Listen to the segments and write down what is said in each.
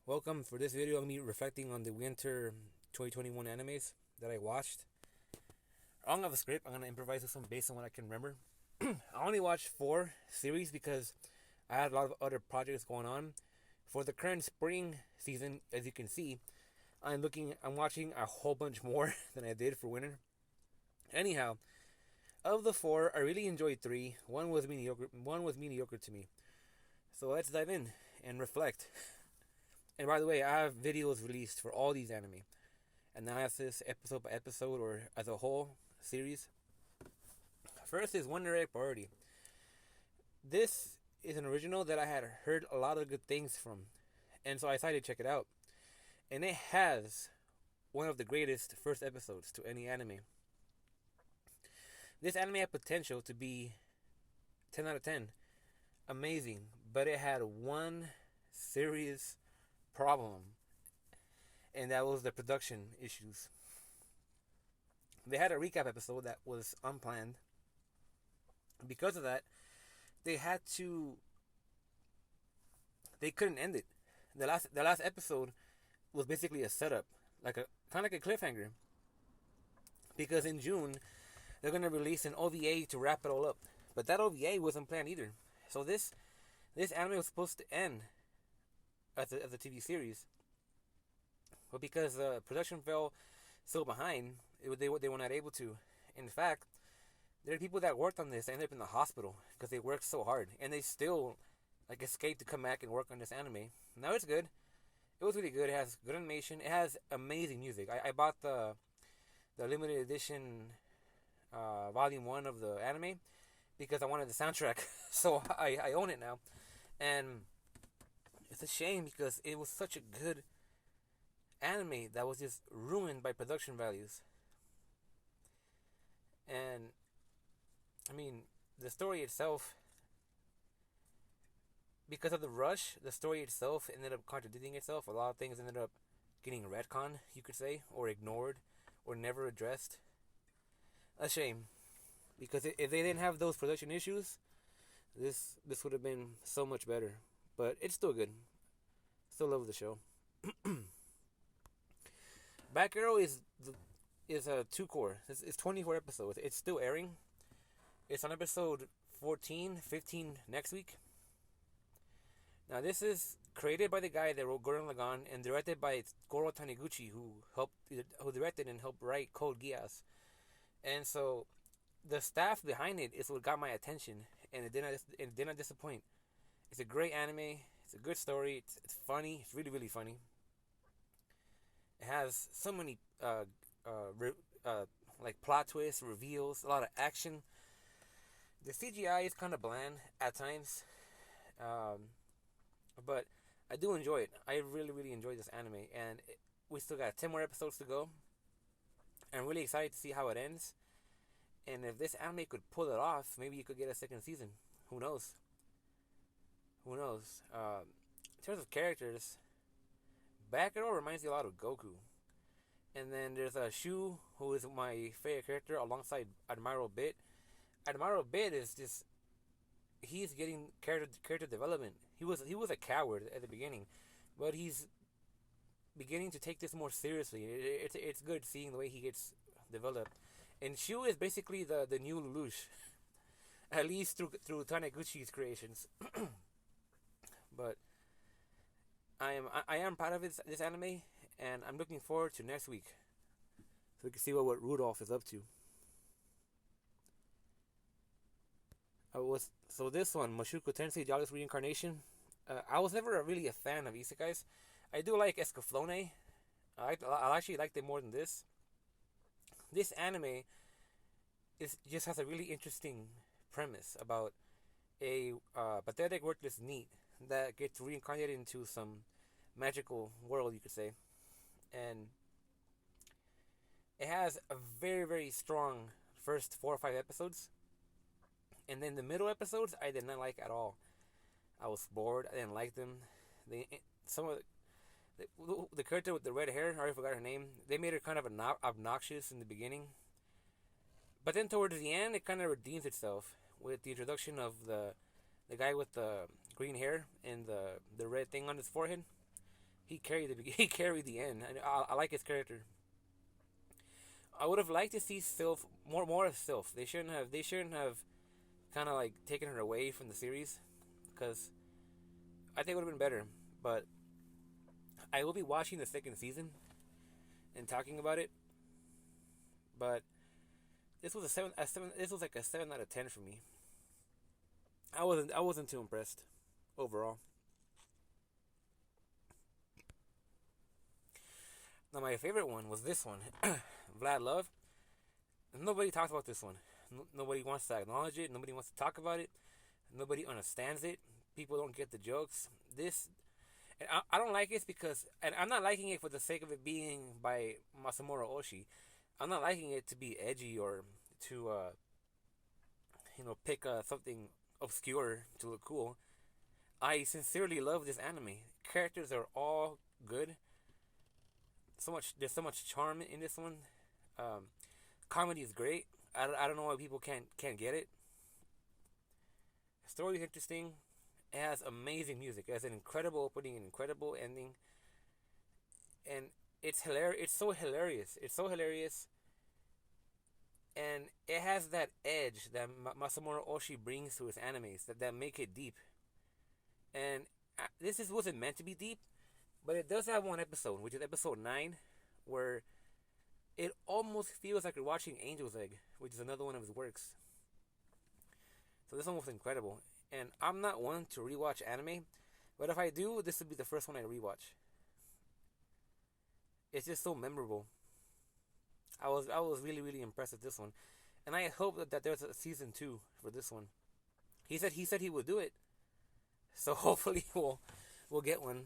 Welcome. For this video, I'm going to be reflecting on the winter 2021 animes that I watched. I don't have a script. I'm going to improvise with some based on what I can remember. I only watched 4 series because I had a lot of other projects going on. For the current spring season, as you can see, I'm watching a whole bunch more than I did for winter. Anyhow, of the 4, I really enjoyed 3. One was mediocre to me. So let's dive in and reflect. And by the way, I have videos released for all these anime. Analysis, episode by episode, or as a whole series. First is Wonder Egg Priority. This is an original that I had heard a lot of good things from. And so I decided to check it out. And it has one of the greatest first episodes to any anime. This anime had potential to be 10 out of 10. Amazing. But it had one serious problem, and that was the production issues. They had a recap episode that was unplanned. Because of that, they couldn't end it. The last episode was basically a setup, kind of like a cliffhanger. Because in June they're gonna release an OVA to wrap it all up, but that OVA wasn't planned either. So this anime was supposed to end as a TV series, but because the production fell so behind, they were not able to. In fact, there are people that worked on this that ended up in the hospital because they worked so hard, and they still escaped to come back and work on this anime. Now it's good. It was really good. It has good animation. It has amazing music. I bought the limited edition volume 1 of the anime because I wanted the soundtrack, so I own it now, and it's a shame because it was such a good anime that was just ruined by production values. And I mean, the story itself, because of the rush, the story itself ended up contradicting itself. A lot of things ended up getting retconned, you could say, or ignored, or never addressed. A shame, because if they didn't have those production issues, this would have been so much better. But it's still good. Still love the show. Back Arrow is a 2-core. It's 24 episodes. It's still airing. It's on episode 14, 15 next week. Now this is created by the guy that wrote Gurren Lagann and directed by Goro Taniguchi, who directed and helped write Code Geass. And so the staff behind it is what got my attention, and it did not disappoint. It's a great anime. It's a good story. It's funny. It's really, really funny. It has so many plot twists, reveals, a lot of action. The CGI is kind of bland at times, but I do enjoy it. I really, really enjoy this anime, and we still got 10 more episodes to go. I'm really excited to see how it ends. And if this anime could pull it off, maybe you could get a second season. Who knows? In terms of characters, Bakuro reminds me a lot of Goku. And then there's Shu, who is my favorite character, alongside Admiral Bit. Admiral Bit is just... he's getting character development. He was a coward at the beginning, but he's beginning to take this more seriously. It's good seeing the way he gets developed. And Shu is basically the new Lelouch, at least through Taniguchi's creations. But I am proud of this anime, and I'm looking forward to next week, so we can see what Rudolph is up to. So this one, Mushoku Tensei Jobless Reincarnation. I was never really a fan of isekais. I do like Escaflowne. I actually liked it more than this. This anime just has a really interesting premise about a pathetic, worthless NEET that gets reincarnated into some magical world, you could say. And it has a very, very strong first 4 or 5 episodes. And then the middle episodes, I did not like at all. I was bored. I didn't like them. The character with the red hair, I already forgot her name. They made her kind of obnoxious in the beginning. But then towards the end, it kind of redeems itself with the introduction of the guy with the green hair and the red thing on his forehead. he carried the end. And I like his character. I would have liked to see Sylph more of Sylph. They shouldn't have kind of like taken her away from the series because I think it would have been better. But I will be watching the second season and talking about it. But this was a seven. This was like a 7 out of 10 for me. I wasn't too impressed overall. Now my favorite one was this one, Vlad Love. Nobody talks about this one. Nobody wants to acknowledge it. Nobody wants to talk about it. Nobody understands it. People don't get the jokes. This, and I don't like it because, and I'm not liking it for the sake of it being by Masamura Oshii. I'm not liking it to be edgy or to, pick something obscure to look cool. I sincerely love this anime. Characters are all good. There's so much charm in this one. Um, Comedy is great. I don't know why people can't get it. The story is interesting. It has amazing music. It has an incredible opening, an incredible ending, and it's hilarious. It's so hilarious. It's so hilarious, and it has that edge that Masamura Oshii brings to his animes that make it deep. And wasn't meant to be deep, but it does have one episode, which is episode 9, where it almost feels like you're watching Angel's Egg, which is another one of his works. So this one was incredible. And I'm not one to rewatch anime, but if I do, this would be the first one I rewatch. It's just so memorable. I was really really impressed with this one, and I hope that there's a season 2 for this one. He said he would do it, so hopefully we'll get one.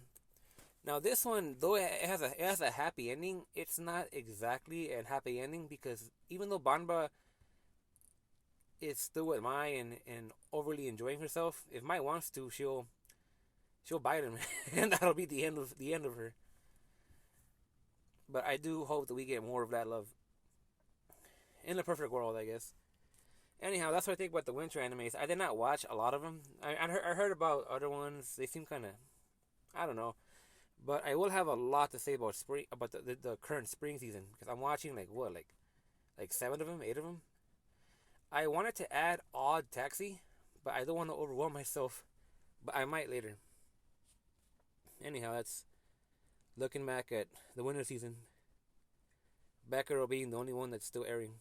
Now this one, though it has a happy ending, it's not exactly a happy ending because even though Banba is still with Mai and overly enjoying herself, if Mai wants to, she'll bite him, and that'll be the end of her. But I do hope that we get more of that love in the perfect world, I guess. Anyhow, that's what I think about the winter animes. I did not watch a lot of them. I heard about other ones. They seem kind of, I don't know. But I will have a lot to say about spring, about the current spring season because I'm watching like 7 of them, 8 of them. I wanted to add Odd Taxi, but I don't want to overwhelm myself. But I might later. Anyhow, that's looking back at the winter season. Batgirl being the only one that's still airing.